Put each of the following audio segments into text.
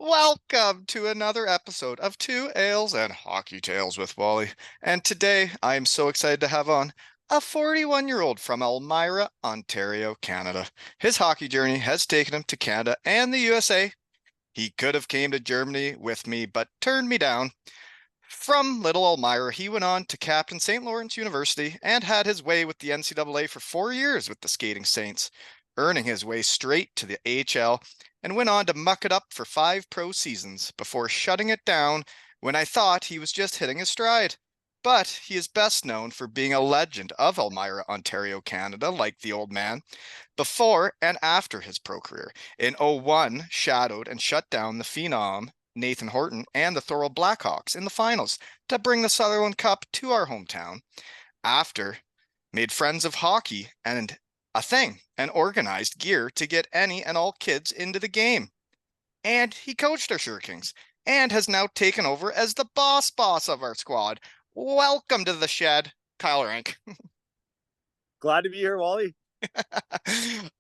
Welcome to another episode of Two Ales and Hockey Tales with Wally. And today I am so excited to have on a 41-year-old from Elmira, Ontario, Canada. His hockey journey has taken him to Canada and the USA. He could have came to Germany with me, but turned me down. From Little Elmira, he went on to captain St. Lawrence University and had his way with the NCAA for 4 years with the Skating Saints, earning his way straight to the AHL, and went on to muck it up for 5 pro seasons before shutting it down when I thought he was just hitting his stride. But he is best known for being a legend of Elmira, Ontario, Canada, like the old man, before and after his pro career. In '01, shadowed and shut down the phenom Nathan Horton and the Thorold Blackhawks in the finals to bring the Sutherland Cup to our hometown. After, made friends of hockey and a thing and organized gear to get any and all kids into the game. And he coached our Sugar Kings and has now taken over as the boss of our squad. Welcome to the shed, Kyle Rank. Glad to be here, Wally.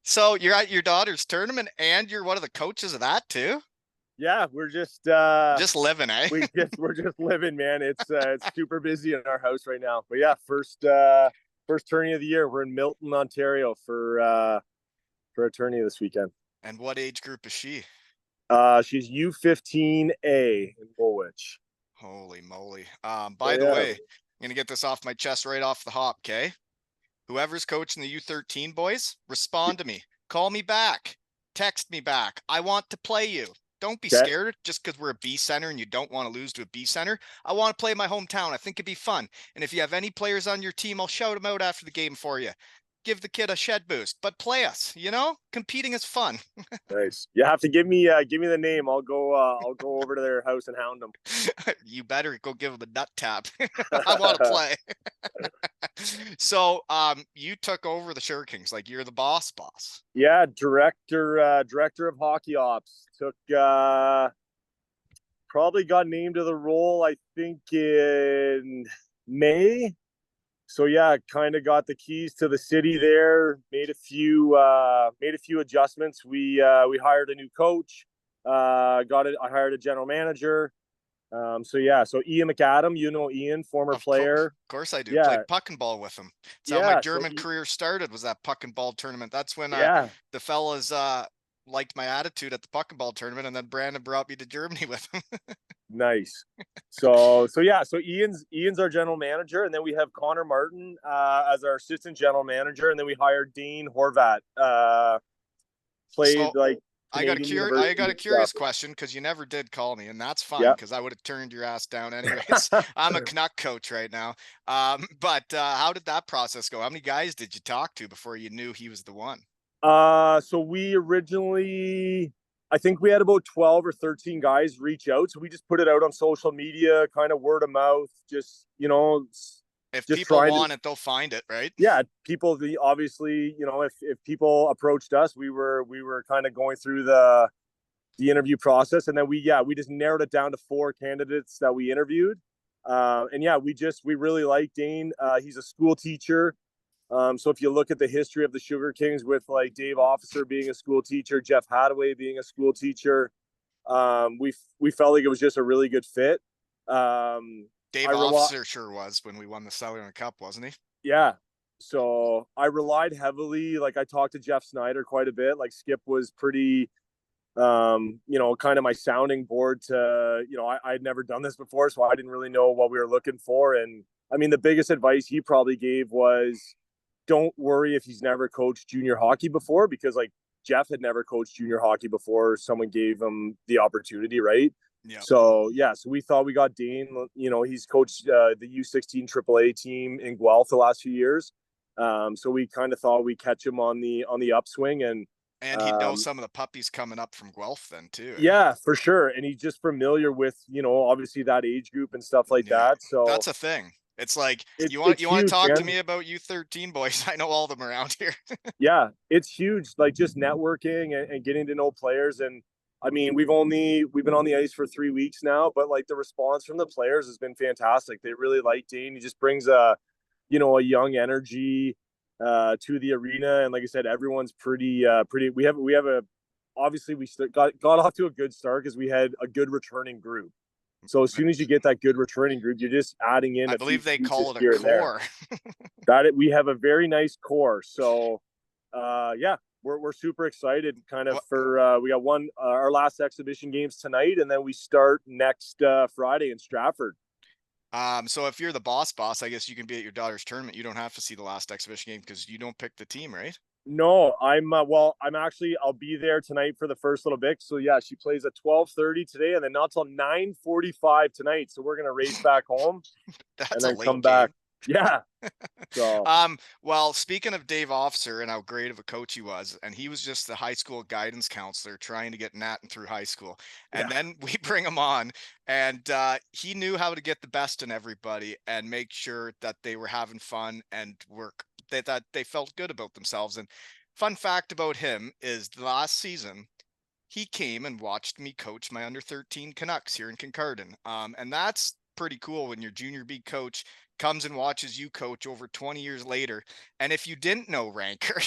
So you're at your daughter's tournament and you're one of the coaches of that too? Yeah, we're just living, eh? we're just living, man. It's super busy in our house right now. But yeah, first tourney of the year. We're in Milton, Ontario for a tourney this weekend. And what age group is she? She's U15A in Woolwich. Holy moly. By the way, I'm gonna get this off my chest right off the hop, okay? Whoever's coaching the U13 boys, respond to me. Call me back. Text me back. I want to play you. Don't be scared just because we're a B center and you don't want to lose to a B center. I want to play my hometown. I think it'd be fun. And if you have any players on your team, I'll shout them out after the game for you. Give the kid a shed boost, but play us, competing is fun. Nice. You have to give me the name. I'll go over to their house and hound them. You better go give them a nut tap. I want to play. So you took over the Sugar Kings, like you're the boss. Yeah, director of hockey ops. Took probably got named to the role, I think, in May. So yeah, kind of got the keys to the city there. Made a few adjustments. We hired a new coach. I hired a general manager. So Ian McAdam, Ian, former player. Of course I do. Yeah. Played puck and ball with him. That's how my German career started, was that puck and ball tournament. That's when the fellas liked my attitude at the puck and ball tournament, and then Brandon brought me to Germany with him. Nice. So Ian's our general manager, and then we have Connor Martin as our assistant general manager, and then we hired Dean Horvat. I got a curious question, because you never did call me, and that's fine, because I would have turned your ass down anyways. I'm a Canuck coach right now. But how did that process go? How many guys did you talk to before you knew he was the one? So we originally, I think we had about 12 or 13 guys reach out. So we just put it out on social media, kind of word of mouth, if people want it, they'll find it, right? Yeah, people. Obviously, if people approached us, we were kind of going through the interview process, and then we just narrowed it down to 4 candidates that we interviewed. We really like Dane. He's a school teacher. So if you look at the history of the Sugar Kings, with like Dave Officer being a school teacher, Jeff Hadaway being a school teacher, we felt like it was just a really good fit. Dave Officer sure was when we won the Sutherland Cup, wasn't he? Yeah. So I relied heavily. Like, I talked to Jeff Snyder quite a bit. Like, Skip was pretty, kind of my sounding board to, I'd never done this before, so I didn't really know what we were looking for. And I mean, the biggest advice he probably gave was, don't worry if he's never coached junior hockey before, because like Jeff had never coached junior hockey before. Someone gave him the opportunity, right? Yeah. So we thought we got Dane. He's coached the U16 AAA team in Guelph the last few years. So we kind of thought we'd catch him on the upswing, and he'd know some of the puppies coming up from Guelph then too. Yeah, for sure. And he's just familiar with, obviously that age group and stuff like that. So that's a thing. It's like, you want to talk to me about U13 boys? I know all of them around here. Yeah, it's huge. Like, just networking and getting to know players. And I mean, we've been on the ice for 3 weeks now, but like the response from the players has been fantastic. They really like Dane. He just brings a young energy to the arena. And like I said, everyone's pretty, we have obviously we got off to a good start because we had a good returning group. So as soon as you get that good returning group, you're just adding in I a few believe they pieces call it a here and there. core. We have a very nice core. So yeah, we're super excited kind of for we got our last exhibition games tonight, and then we start next Friday in Stratford. So if you're the boss, I guess you can be at your daughter's tournament. You don't have to see the last exhibition game because you don't pick the team, right? No, I'm actually I'll be there tonight for the first little bit. So yeah, she plays at 12:30 today, and then not till 9:45 tonight. So we're gonna race back home and That's a then late come back. game. Yeah. So Well, speaking of Dave Officer and how great of a coach he was, and he was just the high school guidance counselor trying to get Nathan through high school. And yeah, then we bring him on, and he knew how to get the best in everybody and make sure that they were having fun and work that they felt good about themselves. And fun fact about him is the last season he came and watched me coach my under 13 Canucks here in Kincardine. And that's pretty cool when your junior B coach comes and watches you coach over 20 years later. And if you didn't know, Ranker,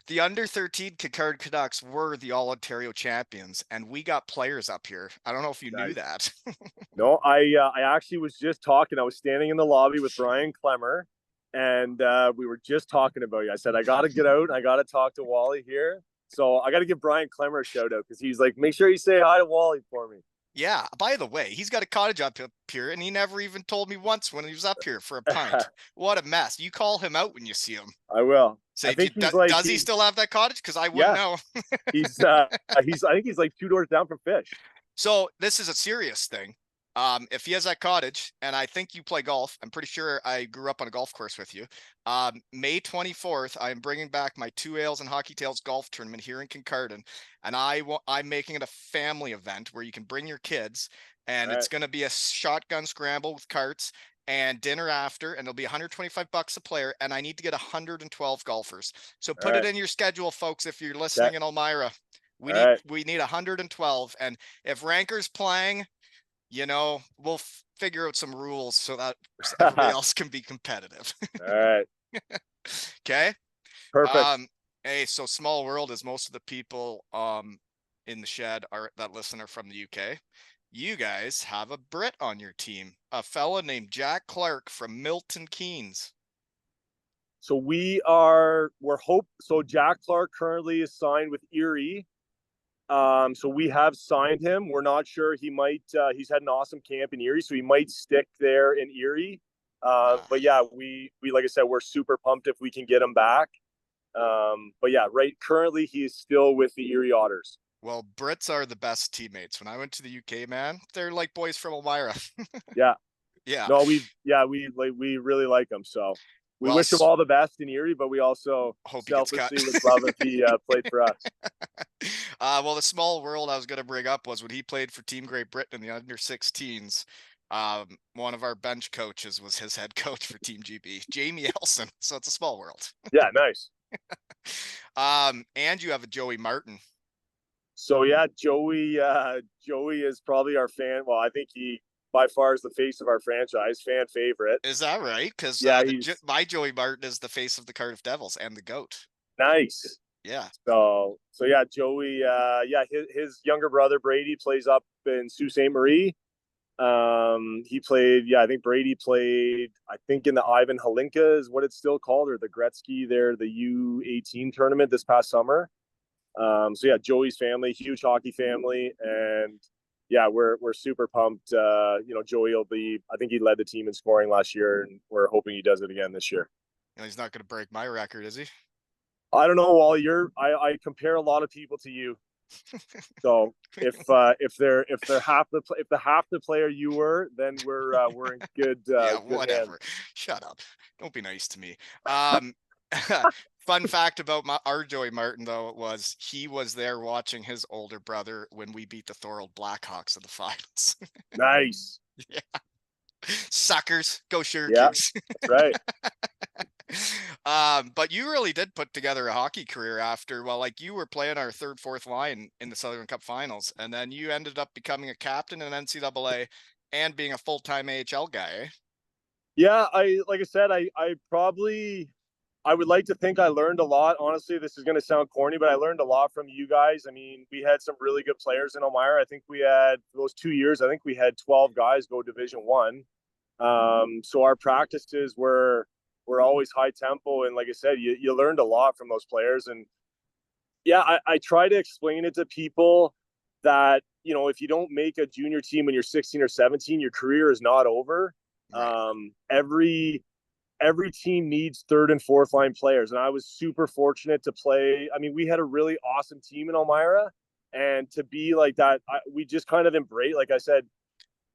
the under 13 Kincardine Canucks were the All Ontario champions, and we got players up here. I don't know if you knew nice. that. No, I actually was just talking. I was standing in the lobby with Brian Clemmer, and we were just talking about you. I said I got to get out. I got to talk to Wally here. So I got to give Brian Clemmer a shout out because he's like, make sure you say hi to Wally for me. Yeah, by the way, he's got a cottage up here, and he never even told me once when he was up here for a pint. What a mess. You call him out when you see him. I will. I Say, think he's like does he still have that cottage? Because I wouldn't yeah, know. he's I think he's like 2 doors down from Fish. So this is a serious thing. If he has that cottage, and I think you play golf, I'm pretty sure I grew up on a golf course with you. May 24th, I'm bringing back my 2 Ales and Hockey Tales golf tournament here in Kincardine, and I'm making it a family event where you can bring your kids, and All it's right. going to be a shotgun scramble with carts and dinner after, and it'll be $125 a player, and I need to get 112 golfers. So All put it right. in your schedule, folks, if you're Okay. listening in Elmira. We All need right. we need 112, and if Ranker's playing, we'll figure out some rules so that everybody All else can be competitive. right. Okay. Perfect. Um, hey, so small world is most of the people in the shed that listen are from the UK. You guys have a Brit on your team, a fella named Jack Clark from Milton Keynes. So so Jack Clark currently is signed with Erie. So we have signed him. We're not sure. He's had an awesome camp in Erie, so he might stick there in Erie. But yeah, we like I said, we're super pumped if we can get him back. But yeah, currently he is still with the Erie Otters. Well, Brits are the best teammates. When I went to the UK, man, they're like boys from Elmira. Yeah. Yeah. No, we really like him. So we Well, wish him all the best in Erie, but we also hope he gets cut. selfishly would love if he played for us. Well, the small world I was going to bring up was when he played for Team Great Britain in the under 16s. One of our bench coaches was his head coach for Team GB, Jamie Elson. So it's a small world. Yeah, nice. And you have a Joey Martin. So yeah, Joey is probably our fan. Well, I think he by far is the face of our franchise, fan favorite. Is that right? Because Yeah, he's my Joey Martin is the face of the Cardiff Devils and the GOAT. nice. Yeah. So yeah, Joey. Yeah, his younger brother Brady plays up in Sault Ste. Marie. He played. Yeah, I think Brady played. I think in the Ivan Halinka is what it's still called, or the Gretzky there, the U18 tournament this past summer. So yeah, Joey's family, huge hockey family, and yeah, we're super pumped. Joey will be. I think he led the team in scoring last year, and we're hoping he does it again this year. He's not going to break my record, is he? I don't know, Wally. I compare a lot of people to you. So if they're half the player you were, then we're in good Yeah, good whatever. hands. Shut up. Don't be nice to me. Fun fact about our Joey Martin, though, was he was there watching his older brother when we beat the Thorold Blackhawks in the finals. Nice. Yeah. Suckers, go Sugar Yeah, Kings. that's right. But you really did put together a hockey career after, well, like you were playing our third, fourth line in the Southern Cup finals, and then you ended up becoming a captain in NCAA and being a full-time AHL guy, eh? Yeah, like I said, I probably I would like to think I learned a lot. Honestly, this is going to sound corny, but I learned a lot from you guys. I mean, we had some really good players in Elmira. I think we had those 2 years. I think we had 12 guys go Division One. So our practices were always high tempo, and like I said, you learned a lot from those players. And yeah, I try to explain it to people that, if you don't make a junior team when you're 16 or 17, your career is not over. Right. Every team needs third and fourth line players, and I was super fortunate to play. I mean, we had a really awesome team in Elmira, and to be like that, we just kind of embrace. Like I said,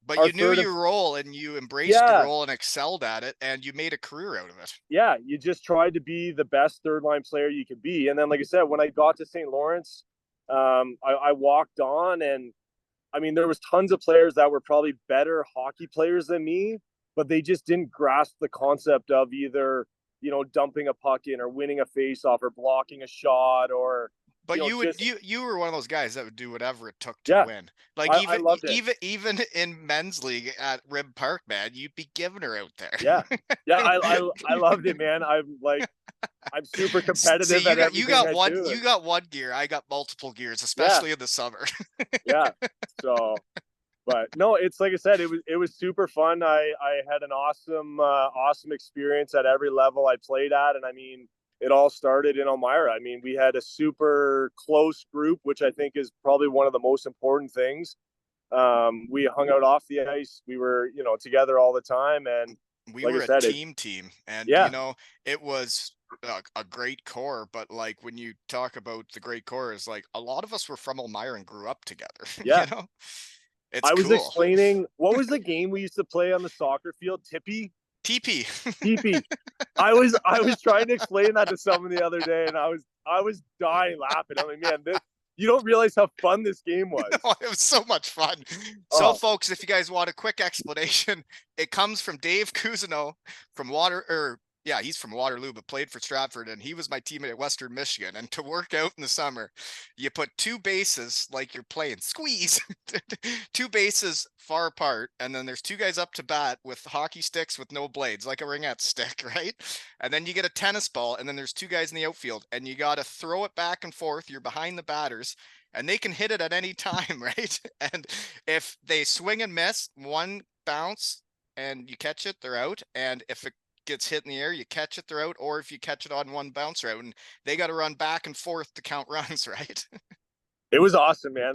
But our you knew third and your role and you embraced the yeah, role and excelled at it, and you made a career out of it. yeah, you just tried to be the best third line player you could be. And then, like I said, when I got to St. Lawrence, I walked on, and I mean, there was tons of players that were probably better hockey players than me, but they just didn't grasp the concept of either, dumping a puck in or winning a faceoff or blocking a shot or, But just you were one of those guys that would do whatever it took to yeah, win. Like I loved it. even in men's league at Rib Park, man, you'd be giving her out there. Yeah, yeah, I loved it, man. I'm super See, competitive at everything I do, you and got one gear. I got multiple gears, yeah, especially in the summer. yeah. So, but no, it's like I said, it was super fun. I had an awesome experience at every level I played at, and I mean, it all started in Elmira. I mean, we had a super close group, which I think is probably one of the most important things. We hung out off the ice. We were, together all the time, and We like I were a said, team, and yeah, it was a great core. But like when you talk about the great core, is like a lot of us were from Elmira and grew up together. yeah. It's I was cool. explaining what was the game we used to play on the soccer field, Tippy. TP. TP. I was trying to explain that to someone the other day, and I was dying laughing. I'm like, man, you don't realize how fun this game was. No, it was so much fun. So, Oh, folks, if you guys want a quick explanation, it comes from Dave Cousineau from he's from Waterloo, but played for Stratford, and he was my teammate at Western Michigan. And to work out in the summer, you put two bases like you're playing squeeze, two bases far apart, and then there's two guys up to bat with hockey sticks with no blades, like a ringette stick, right? And then you get a tennis ball, and then there's two guys in the outfield, and you got to throw it back and forth. You're behind the batters and they can hit it at any time, right? And if they swing and miss, one bounce and you catch it, they're out. And if it gets hit in the air, you catch it, they're out. Or if you catch it on one bounce route, and they got to run back and forth to count runs, right? it was awesome, man.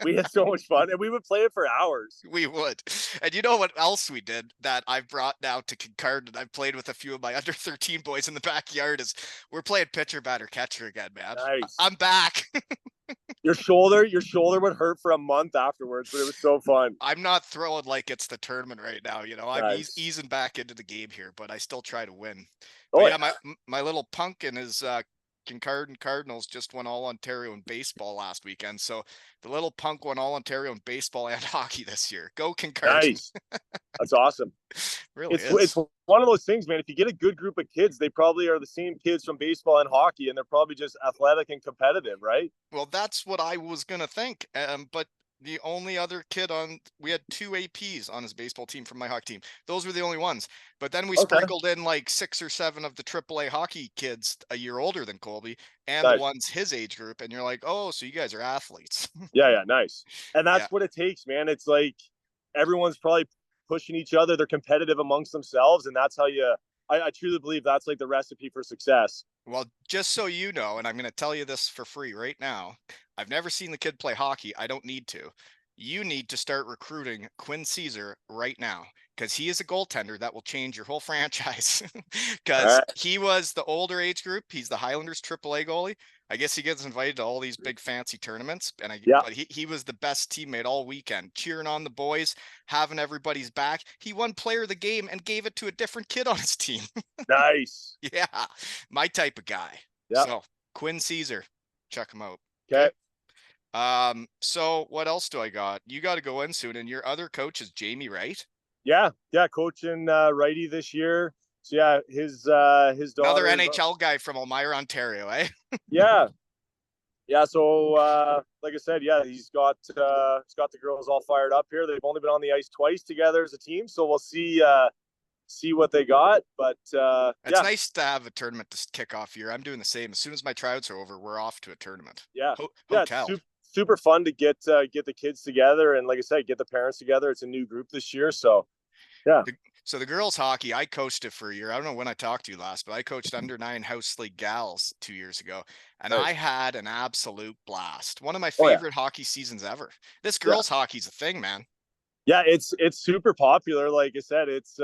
We had so much fun, and we would play it for hours. We would. And you know what else we did that I've brought now to Concard, and I've played with a few of my under 13 boys in the backyard is we're playing pitcher, batter, catcher again, man. Nice. I'm back. Your shoulder would hurt for a month afterwards, but it was so fun. I'm not throwing like it's the tournament right now. I'm Nice. easing back into the game here, but I still try to win. But Oh yeah, yeah. my little pumpkin is Kincardine Cardinals just won All Ontario in baseball last weekend. So the little punk won All Ontario in baseball and hockey this year. Go Kincardine. Nice. That's awesome. Really It's is. one of those things, man. If you get a good group of kids, they probably are the same kids from baseball and hockey, and they're probably just athletic and competitive, right? Well, that's what I was gonna think. But the only other kid we had two APs on his baseball team from my hockey team. Those were the only ones. But then we Okay. sprinkled in like 6 or 7 of the AAA hockey kids a year older than Colby and the Nice. ones his age group. And you're like, oh, so you guys are athletes. Yeah, yeah, nice. And Yeah. that's what it takes, man. It's like everyone's probably pushing each other. They're competitive amongst themselves, and that's how you. I truly believe that's like the recipe for success. Well, just so you know, and I'm going to tell you this for free right now, I've never seen the kid play hockey. I don't need to. You need to start recruiting Quinn Caesar right now because he is a goaltender that will change your whole franchise. All Because right. he was the older age group. He's the Highlanders AAA goalie. I guess he gets invited to all these big fancy tournaments, Yeah. but he was the best teammate all weekend, cheering on the boys, having everybody's back. He won player of the game and gave it to a different kid on his team. Nice. Yeah, my type of guy. Yeah. So Quinn Caesar, check him out. Okay. Okay. So what else do I got? You got to go in soon, and your other coach is Jamie, right? Yeah. Yeah. Coaching righty this year. So yeah, his Another daughter is. NHL guy from Elmira, Ontario, eh? Yeah. Yeah. So like I said, yeah, he's got the girls all fired up here. They've only been on the ice twice together as a team, so we'll see see what they got. But It's nice to have a tournament to kick off year. I'm doing the same. As soon as my tryouts are over, we're off to a tournament. Yeah, yeah, it's Hotel. super fun to get the kids together, and like I said, get the parents together. It's a new group this year, so yeah. So the girls hockey, I coached it for a year. I don't know when I talked to you last, but I coached under 9 house league gals 2 years ago, and I Nice. had an absolute blast. One of my Oh yeah, favorite hockey seasons ever. This yeah, girls hockey's a thing, man. yeah. It's super popular. Like I said, it's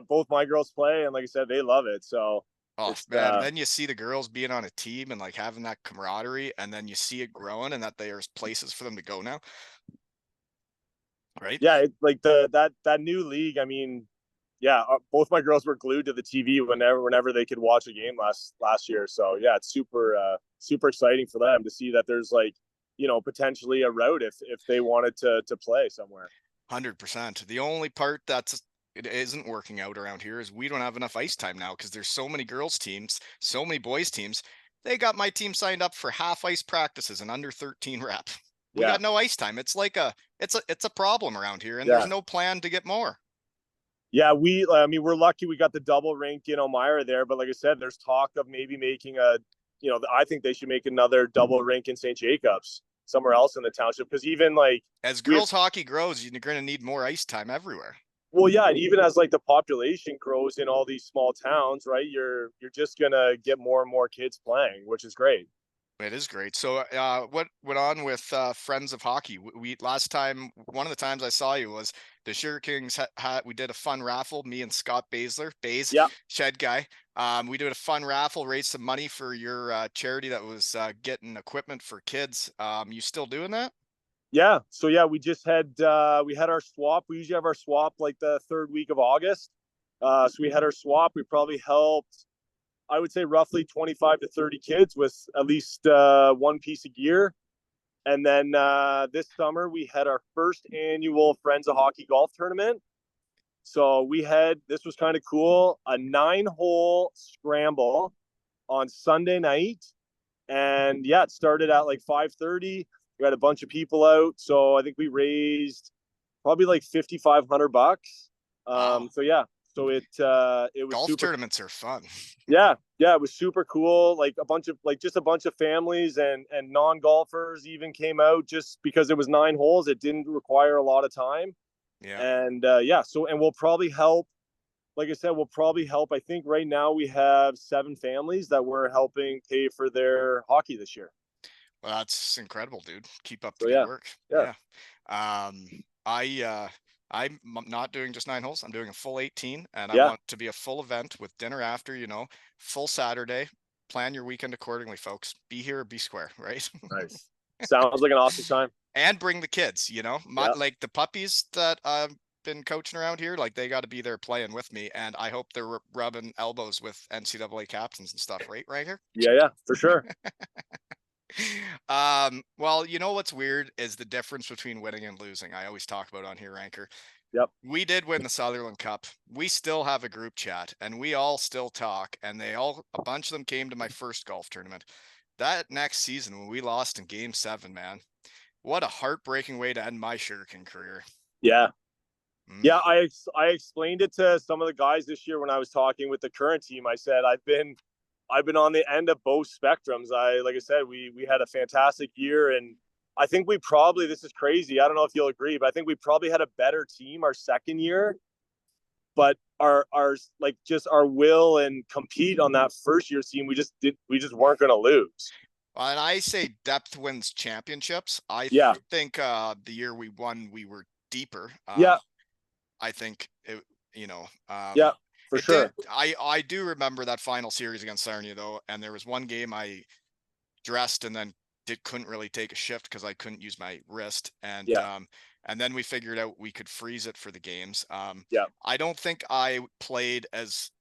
both my girls play, and like I said, they love it. So Oh it's man, and then you see the girls being on a team and like having that camaraderie, and then you see it growing and that there's places for them to go now, right? yeah, it's like that new league. I mean, yeah, both my girls were glued to the TV whenever they could watch a game last year. So yeah, it's super exciting for them to see that there's like potentially a route if they wanted to play somewhere. 100%. The only part that's it isn't working out around here is we don't have enough ice time now because there's so many girls teams, so many boys teams. They got my team signed up for half ice practices and under 13 rep. We Yeah, got no ice time. It's a problem around here, and there's yeah, no plan to get more. yeah. I mean, we're lucky we got the double rink in Elmira there, but like I said, there's talk of maybe making I think they should make another double rink in St. Jacobs somewhere else in the township because even like As we have girls hockey grows, you're going to need more ice time everywhere. well, yeah, and even as like the population grows in all these small towns, right? You're just gonna get more and more kids playing, which is great. It is great. So, what went on with Friends of Hockey? We last time, one of the times I saw you was the Sugar Kings. We did a fun raffle. Me and Scott Bays, Yeah, shed guy. We did a fun raffle, raised some money for your charity that was getting equipment for kids. You still doing that? yeah. So yeah, we had our swap. We usually have our swap like the third week of August. So we had our swap. We probably helped, I would say, roughly 25 to 30 kids with at least one piece of gear. And then this summer we had our first annual Friends of Hockey golf tournament. So this was kind of cool, a 9-hole scramble on Sunday night. And yeah, it started at like 5:30. We had a bunch of people out. So I think we raised probably like $5,500. Wow. So yeah, so it was Golf super. tournaments are fun. Yeah, yeah, it was super cool. Like just a bunch of families and non-golfers even came out just because it was 9 holes. It didn't require a lot of time. Yeah. And yeah, and we'll probably help. Like I said, we'll probably help. I think right now we have 7 families that we're helping pay for their hockey this year. Well, that's incredible, dude. Keep up the So good yeah, work. yeah, Yeah. Um, I'm not doing just 9 holes. I'm doing a full 18, and I yeah. want to be a full event with dinner after, full Saturday. Plan your weekend accordingly, folks. Be here or be square, right? Nice. Sounds like an awesome time. And bring the kids, Yeah, like the puppies that I've been coaching around here, like they got to be there playing with me, and I hope they're rubbing elbows with NCAA captains and stuff, right here. yeah, yeah, for sure. Well, what's weird is the difference between winning and losing. I always talk about on here, Ranker. Yep. We did win the Sutherland Cup. We still have a group chat and we all still talk. And a bunch of them came to my first golf tournament. That next season when we lost in game 7, man, what a heartbreaking way to end my Sugar King career. Yeah, Mm. yeah. I explained it to some of the guys this year when I was talking with the current team. I said I've been on the end of both spectrums. Like I said, we had a fantastic year, and I think we probably, this is crazy. I don't know if you'll agree, but I think we probably had a better team our second year. But our like just our will and compete on that first year team, we just weren't going to lose. And I say depth wins championships. I Yeah, think the year we won, we were deeper. yeah, I think it, yeah, for it did. sure. I do remember that final series against Sarnia though, and there was one game I dressed and then couldn't really take a shift because I couldn't use my wrist, Yeah, and then we figured out we could freeze it for the games. yeah. I don't think I played as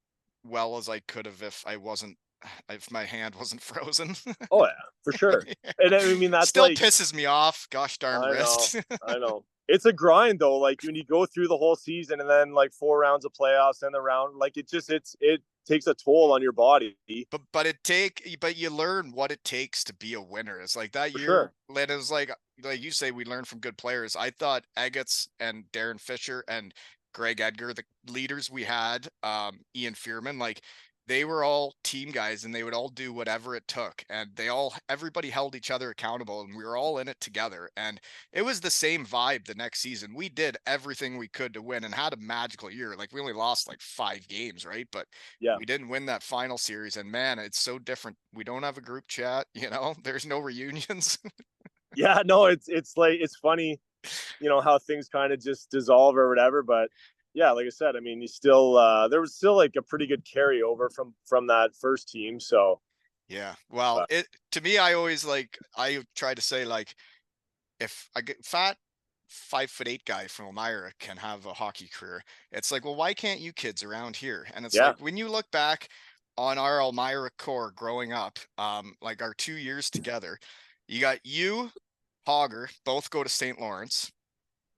well as I could have if my hand wasn't frozen. Oh yeah, for sure. And I mean that's Still like pisses me off. Gosh darn I know, wrist. I know. It's a grind though. Like when you go through the whole season and then like 4 rounds of playoffs and the round, like it takes a toll on your body. But you learn what it takes to be a winner. It's like that For year, sure. it was like you say, we learned from good players. I thought Agates and Darren Fisher and Greg Edgar, the leaders we had, Ian Fearman, like they were all team guys and they would all do whatever it took. And everybody held each other accountable and we were all in it together. And it was the same vibe the next season. We did everything we could to win and had a magical year. Like we only lost like 5 games, right? But Yeah. we didn't win that final series. And man, it's so different. We don't have a group chat, there's no reunions. Yeah, no, it's like it's funny, how things kind of just dissolve or whatever. But yeah, like I said, I mean, you still there was still like a pretty good carryover from that first team. So Yeah. Well, it to me, I try to say like if a fat 5'8" guy from Elmira can have a hockey career, it's like, well, why can't you kids around here? And it's yeah, like when you look back on our Elmira core growing up, like our 2 years together, you got you, Hogger, both go to St. Lawrence.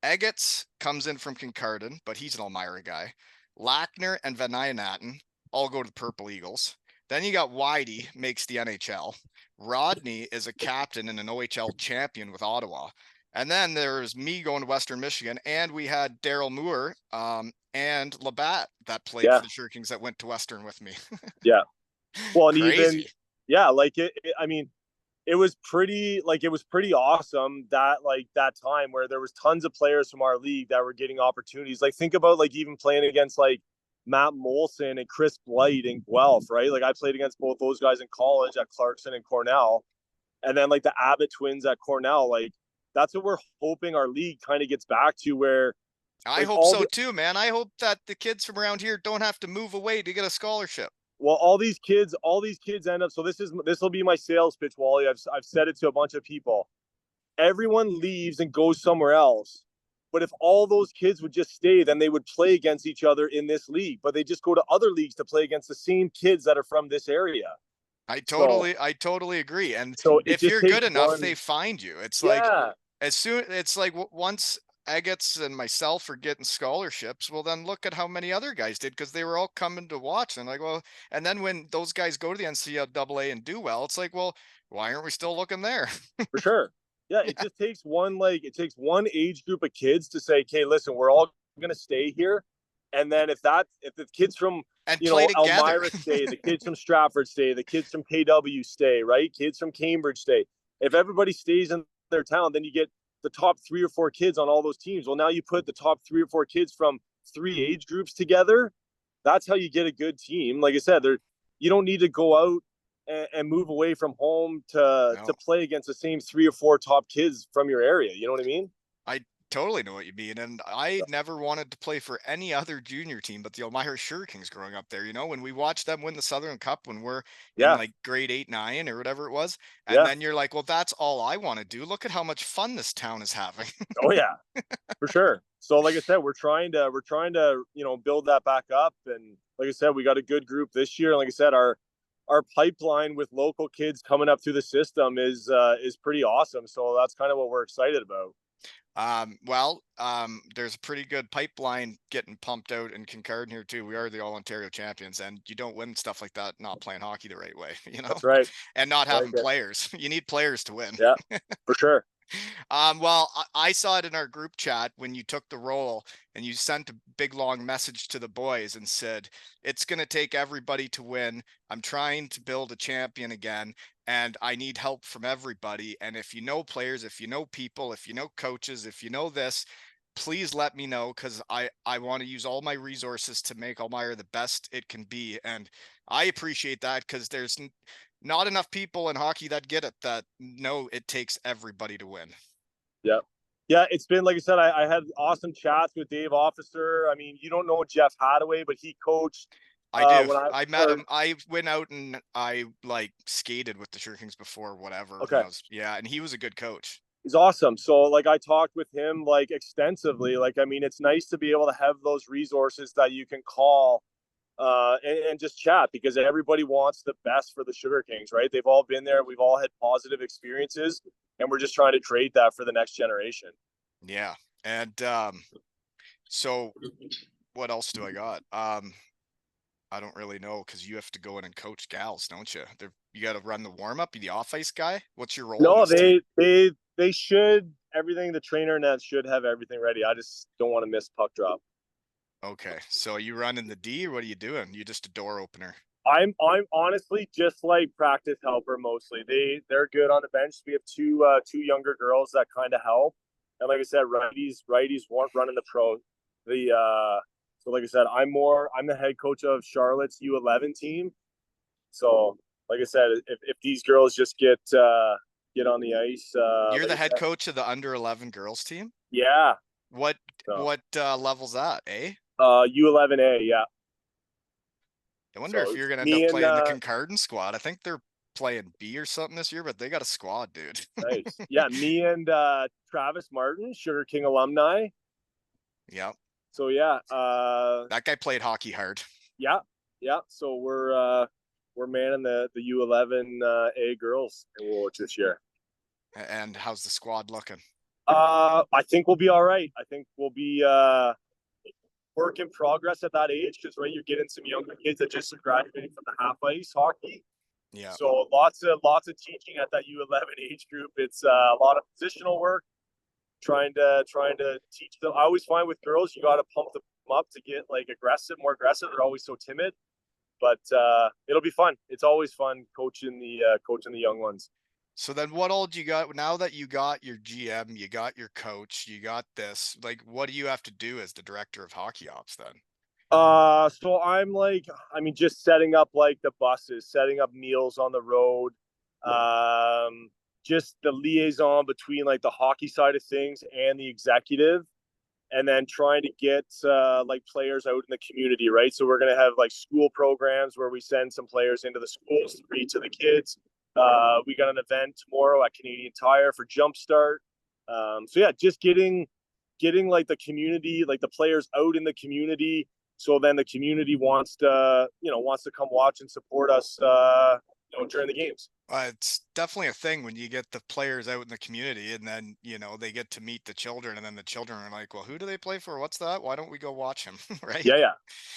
Eggets comes in from Kincardine, but he's an Elmira guy. Lackner and Van Nuynhatten all go to the Purple Eagles. Then you got Whitey, makes the NHL. Rodney is a captain and an OHL champion with Ottawa. And then there's me going to Western Michigan, and we had Daryl Moore and Labatt that played yeah, for the Sugar Kings that went to Western with me. yeah. Well, and even Crazy. yeah, like I mean, it was pretty awesome that like that time where there was tons of players from our league that were getting opportunities. Like think about like even playing against like Matt Molson and Chris Blight and Guelph, right? Like I played against both those guys in college at Clarkson and Cornell, and then like the Abbott twins at Cornell. Like that's what we're hoping our league kind of gets back to, where I like hope all so the too, man. I hope that the kids from around here don't have to move away to get a scholarship. well, all these kids end up. So this will be my sales pitch, Wally. I've said it to a bunch of people. Everyone leaves and goes somewhere else. But if all those kids would just stay, then they would play against each other in this league. But they just go to other leagues to play against the same kids that are from this area. So I totally agree. And so it if just you're good takes enough, they one. find you. It's like Yeah, once Agates and myself are getting scholarships, well then look at how many other guys did because they were all coming to watch. And like, well, and then when those guys go to the NCAA and do well, it's like, well, why aren't we still looking there? for sure. Yeah, it Yeah. just takes one it takes one age group of kids to say, "Okay, listen, we're all going to stay here." And then if the kids from, And play together. Elmira stay, the kids from Stratford stay, the kids from KW stay, right? Kids from Cambridge stay. If everybody stays in their town, then you get the top 3 or 4 kids on all those teams. Well, now you put the top 3 or 4 kids from 3 age groups together. That's how you get a good team. Like I said, you don't need to go out and move away from home to No. play against the same 3 or 4 top kids from your area. You know what I mean? I totally know what you mean. And I never wanted to play for any other junior team but the Elmira Sugar Kings growing up there. When we watched them win the Southern Cup when we're in Yeah, like grade 8, 9, or whatever it was. And yeah. then you're like, well, that's all I want to do. Look at how much fun this town is having. Oh yeah, for sure. So like I said, we're trying to build that back up, and like I said, we got a good group this year. And like I said, our pipeline with local kids coming up through the system is pretty awesome. So that's kind of what we're excited about. There's a pretty good pipeline getting pumped out in Kincardine here too. We are the All Ontario champions, and you don't win stuff like that not playing hockey the right way, That's right. and not I like having it. players. You need players to win. Yeah, for sure. I saw it in our group chat when you took the role and you sent a big long message to the boys and said, it's going to take everybody to win. I'm trying to build a champion again, and I need help from everybody. And if you know players, if you know people, if you know coaches, if you know this, please let me know because I want to use all my resources to make Elmira the best it can be. And I appreciate that because there's not enough people in hockey that get it, that know it takes everybody to win. Yeah. Yeah, it's been like I said, I had awesome chats with Dave Officer. I mean, you don't know Jeff Hadaway, but he coached I do. when I I met or him. I went out and I like skated with the Sugar Kings before, whatever. okay. Yeah, and he was a good coach. He's awesome. So like I talked with him like extensively. Like I mean, it's nice to be able to have those resources that you can call and just chat, because everybody wants the best for the Sugar Kings, right? They've all been there. We've all had positive experiences, and we're just trying to create that for the next generation. Yeah. And so what else do I got? I don't really know because you have to go in and coach gals, don't you? You got to run the warm up. You the off ice guy. What's your role in No, this team? they should everything. The trainer net should have everything ready. I just don't want to miss puck drop. Okay, so you running the D, or what are you doing? You just a door opener? I'm honestly just like practice helper mostly. They're good on the bench. We have two younger girls that kind of help, and like I said, righties weren't running the pro. So like I said, I'm the head coach of Charlotte's U11 team. So like I said, if these girls just get on the ice, You're like the I head said, coach of the under 11 girls team? yeah. What So what level's that, eh? U11A, yeah. I wonder So if you're it's gonna end up me and playing the Concardant squad. I think they're playing B or something this year, but they got a squad, dude. nice, yeah, me and Travis Martin, Sugar King alumni. Yeah, So yeah, that guy played hockey hard. yeah, yeah. So we're manning the U11 A girls in Woolwich this year. And how's the squad looking? I think we'll be all right. I think we'll be work in progress at that age because right, you're getting some younger kids that just graduated from the half ice hockey. Yeah. So lots of teaching at that U11 age group. It's a lot of positional work, trying to teach them. I always find with girls, you got to pump them up to get like more aggressive. They're always so timid, but it'll be fun. It's always fun coaching the young ones. So then what all do you got now that you got your GM, you got your coach, you got this? Like, what do you have to do as the director of hockey ops then? So I'm like, I mean, just setting up like the buses, setting up meals on the road, just the liaison between like the hockey side of things and the executive, and then trying to get like players out in the community, right? So we're gonna have like school programs where we send some players into the schools to read to the kids. We got an event tomorrow at Canadian Tire for Jumpstart. So yeah, just getting like the community, like the players out in the community. So then the community wants to come watch and support us, during the games. It's definitely a thing when you get the players out in the community and then, they get to meet the children and then the children are like, well, who do they play for? What's that? Why don't we go watch him? Right? Yeah, yeah,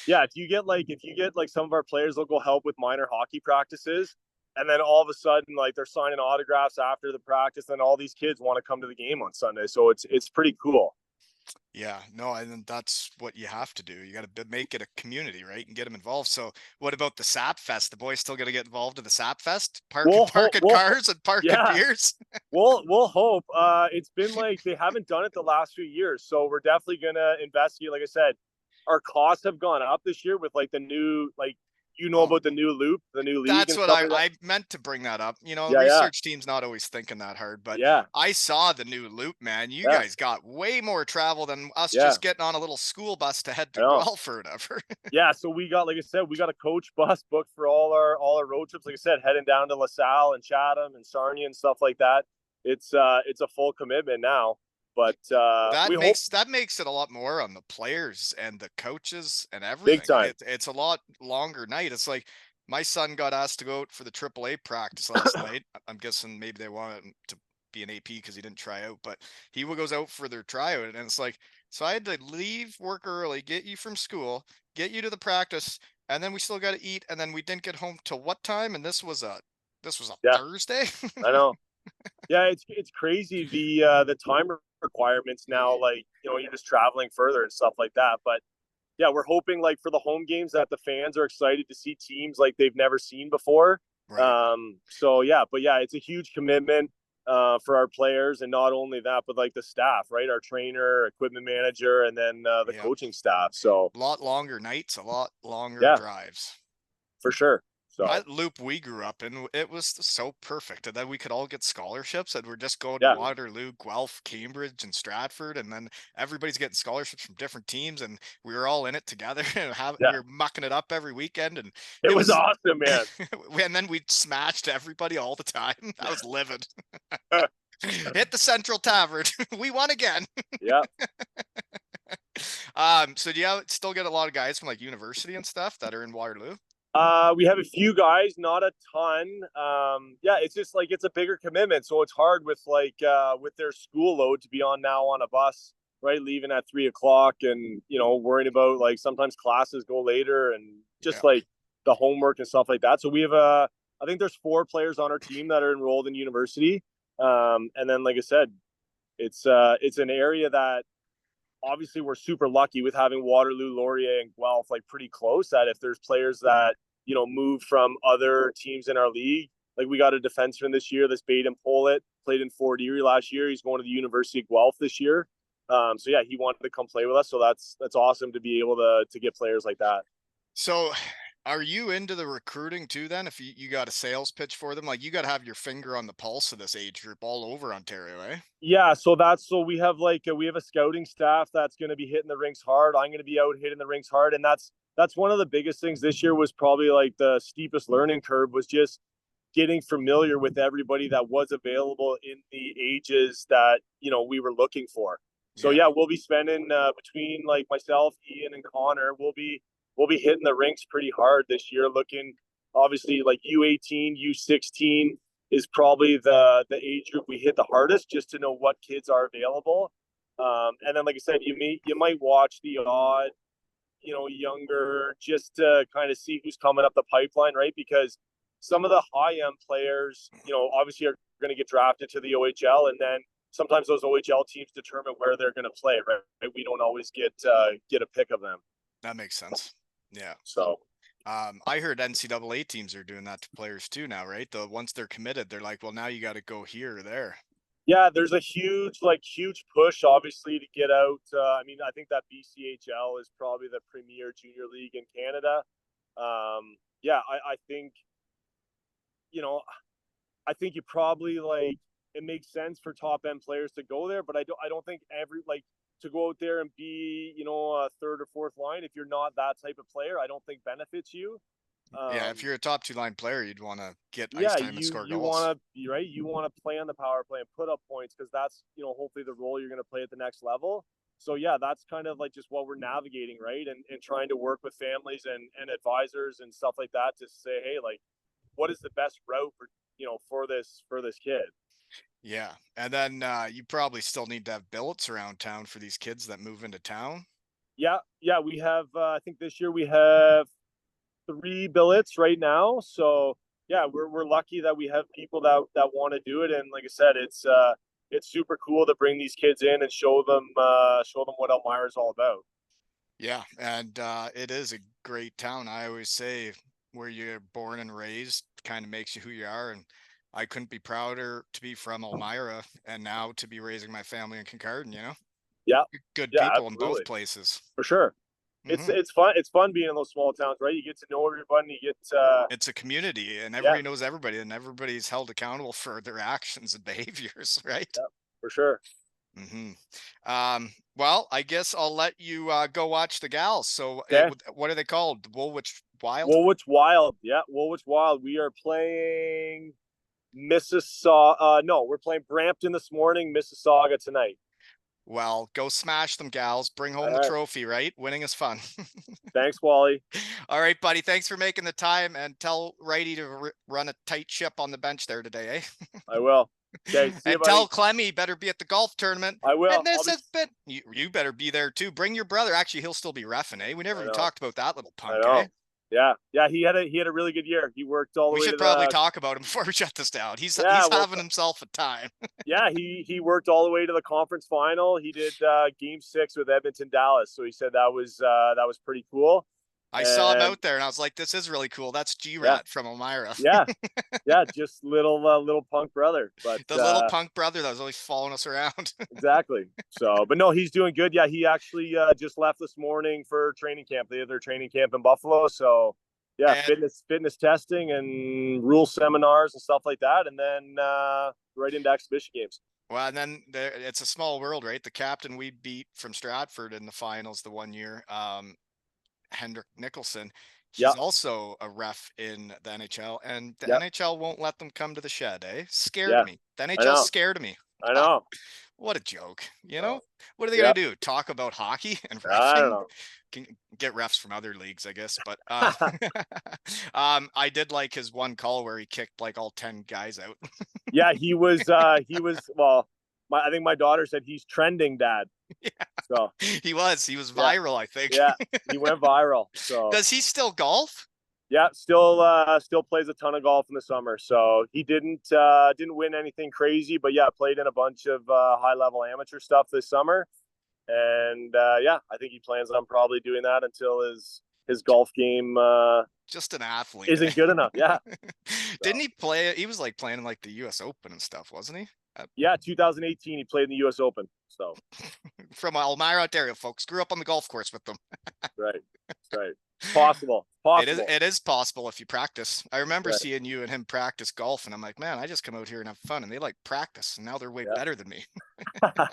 yeah. If you get like some of our players, they'll go help with minor hockey practices, and then all of a sudden, like they're signing autographs after the practice, and all these kids want to come to the game on Sunday. So it's pretty cool. Yeah, no, and that's what you have to do. You got to make it a community, right? And get them involved. So, what about the Sap Fest? The boys still got to get involved in the Sap Fest, parking We'll hope. parking cars and parking Yeah, beers. we'll hope. It's been like they haven't done it the last few years, so we're definitely gonna investigate. Like I said, our costs have gone up this year with like the new Oh, about the new loop, the new league that's and what stuff like that. I meant to bring that up. Yeah, yeah, Research team's not always thinking that hard, but yeah, I saw the new loop, man. You yeah, guys got way more travel than us yeah. just getting on a little school bus to head to I know. Guelph or whatever. Yeah, so we got, like I said, we got a coach bus booked for all our road trips. Like I said, heading down to LaSalle and Chatham and Sarnia and stuff like that. It's a full commitment now, but that we hope makes that makes it a lot more on the players and the coaches and big everything. time. It's a lot longer night. It's like my son got asked to go out for the AAA practice last night. I'm guessing maybe they wanted him to be an AP because he didn't try out, but he goes out for their tryout, and it's like, so I had to leave work early, get you from school, get you to the practice, and then we still got to eat, and then we didn't get home till what time? And this was a Yeah, Thursday. I know. Yeah, it's crazy the time requirements now. Like you're just traveling further and stuff like that. But yeah, we're hoping like for the home games that the fans are excited to see teams like they've never seen before. Right. So yeah, but yeah, it's a huge commitment for our players, and not only that, but like the staff, right? Our trainer, equipment manager, and then the Yeah. coaching staff. So A lot longer nights, a lot longer yeah, drives. for sure. So That loop we grew up in, it was so perfect. And then we could all get scholarships, and we're just going to yeah, Waterloo, Guelph, Cambridge, and Stratford. And then everybody's getting scholarships from different teams, and we were all in it together and yeah, we were mucking it up every weekend. And it it was was, awesome, man. and then we smashed everybody all the time. I was livid. Hit the Central Tavern. We won again. Yeah. So do you still get a lot of guys from like university and stuff that are in Waterloo? We have a few guys, not a ton. Yeah, it's just like it's a bigger commitment, so it's hard with with their school load to be on now on a bus, right? Leaving at 3 o'clock, and worrying about like sometimes classes go later, and just Yeah. like the homework and stuff like that. So we have I think there's 4 players on our team that are enrolled in university, and then like I said, it's an area that obviously we're super lucky with having Waterloo, Laurier, and Guelph like pretty close. That if there's players that move from other teams in our league, like we got a defenseman this year that's Baden Pollitt, played in Fort Erie last year. He's going to the University of Guelph this year. So yeah, he wanted to come play with us. So that's awesome to be able to get players like that. So are you into the recruiting too then? If you got a sales pitch for them, like you got to have your finger on the pulse of this age group all over Ontario, eh? Yeah, so we have we have a scouting staff that's going to be hitting the rinks hard. I'm going to be out hitting the rinks hard, and that's one of the biggest things this year was probably like the steepest learning curve was just getting familiar with everybody that was available in the ages that we were looking for. So Yeah. yeah, we'll be spending between like myself, Ian, and Connor. We'll be hitting the rinks pretty hard this year. Looking obviously like U18, U16 is probably the age group we hit the hardest, just to know what kids are available. And then like I said, you might watch the odd younger just to kind of see who's coming up the pipeline, right? Because some of the high end players, obviously are going to get drafted to the OHL, and then sometimes those OHL teams determine where they're going to play, right? We don't always get a pick of them. That makes sense. Yeah. So I heard NCAA teams are doing that to players too now, right? Once they're committed, they're like, well, now you got to go here or there. yeah, there's a huge push, obviously, to get out. I mean, I think that BCHL is probably the premier junior league in Canada. Yeah, I think I think you probably like it makes sense for top end players to go there, but I don't think to go out there and be a third or fourth line if you're not that type of player. I don't think benefits you. Yeah, if you're a top two line player, you'd want to get ice Yeah, time and score you goals. want to right. You want to play on the power play and put up points because that's hopefully the role you're going to play at the next level. So yeah, that's kind of like just what we're navigating, right? And trying to work with families and advisors and stuff like that to say, hey, like, what is the best route for this kid? Yeah, and then you probably still need to have billets around town for these kids that move into town. Yeah, we have. I think this year we have 3 billets right now. So yeah, we're lucky that we have people that want to do it. And like I said, it's super cool to bring these kids in and show them what Elmira is all about. Yeah, and it is a great town. I always say where you're born and raised kind of makes you who you are, and I couldn't be prouder to be from Elmira and now to be raising my family in Kincardine, you know? Yeah, Good yeah, people in both absolutely, places. for sure. It's Hmm. it's fun. It's fun being in those small towns, right? You get to know everybody. You get It's a community and yeah, everybody knows everybody and everybody's held accountable for their actions and behaviors, right? yeah, for sure. Hmm. Well, I guess I'll let you go watch the gals. So, Okay. what are they called? Woolwich Wild? Woolwich Wild. Yeah, Woolwich Wild. We are playing Mississauga. No, we're playing Brampton this morning, Mississauga tonight. Well, go smash them, gals. Bring All home the right. trophy, right? Winning is fun. Thanks, Wally. All right, buddy. Thanks for making the time and tell Righty to run a tight ship on the bench there today, eh? I will. Okay, see you, And tell buddy. Clemmy better be at the golf tournament. I will. And I'll this be. has been, you better be there too. Bring your brother. Actually, he'll still be reffing, eh? We never I even know. talked about that little I punk, eh? know. Yeah, yeah. He had a really good year. He worked all the We way to should probably the. talk about him before we shut this down. Yeah, He's well, having himself a time. yeah. He worked all the way to the conference final. He did Game 6 with Edmonton, Dallas. So he said that was pretty cool. I saw him And out there and I was like, this is really cool. That's yeah, G-Rat from Elmira. yeah, yeah. Just little punk brother, but The little punk brother that was always following us around. exactly. So, but no, he's doing good. Yeah, he actually just left this morning for training camp. They have their training camp in Buffalo. So, yeah, And fitness testing and rule seminars and stuff like that, and then right into exhibition games. well, and then it's a small world, right? The captain we beat from Stratford in the finals the one year, Hendrik Nicholson, Yeah, he's also a ref in the NHL, and the yeah, NHL won't let them come to the shed, eh? Scared of yeah. me. The I NHL's know. scared of me. I know. What a joke. You So, know, what are they yeah, going to do? Talk about hockey and I don't refing? know. Can get refs from other leagues, I guess. But I did like his one call where he kicked like all 10 guys out. Yeah, he was. Well, I think my daughter said he's trending dad. Yeah, So he was yeah, viral, I think. yeah, he went viral. So Does he still golf? yeah, still plays a ton of golf in the summer. So he didn't win anything crazy, but yeah, played in a bunch of high level amateur stuff this summer. And yeah, I think he plans on probably doing that until his golf game Just an athlete. isn't good enough. Yeah. Didn't So, he play? He was like playing in like the U.S. Open and stuff, wasn't he? yeah, 2018 he played in the U.S. Open. So From Elmira, Ontario, folks. Grew up on the golf course with them. right, right. It's possible. It's It is. possible. It is possible if you practice. I remember Right. seeing you and him practice golf, and I'm like, man, I just come out here and have fun, and they like practice, and now they're way better than me. Yeah.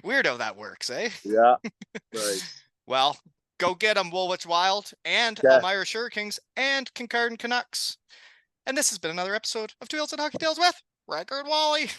Weird how that works, eh? Yeah. Right. Well, go get them, Woolwich Wild and Okay. Elmira Sugar Kings and Kincardine Canucks. And this has been another episode of Two Ales and Hockey Tales with Riker and Wally.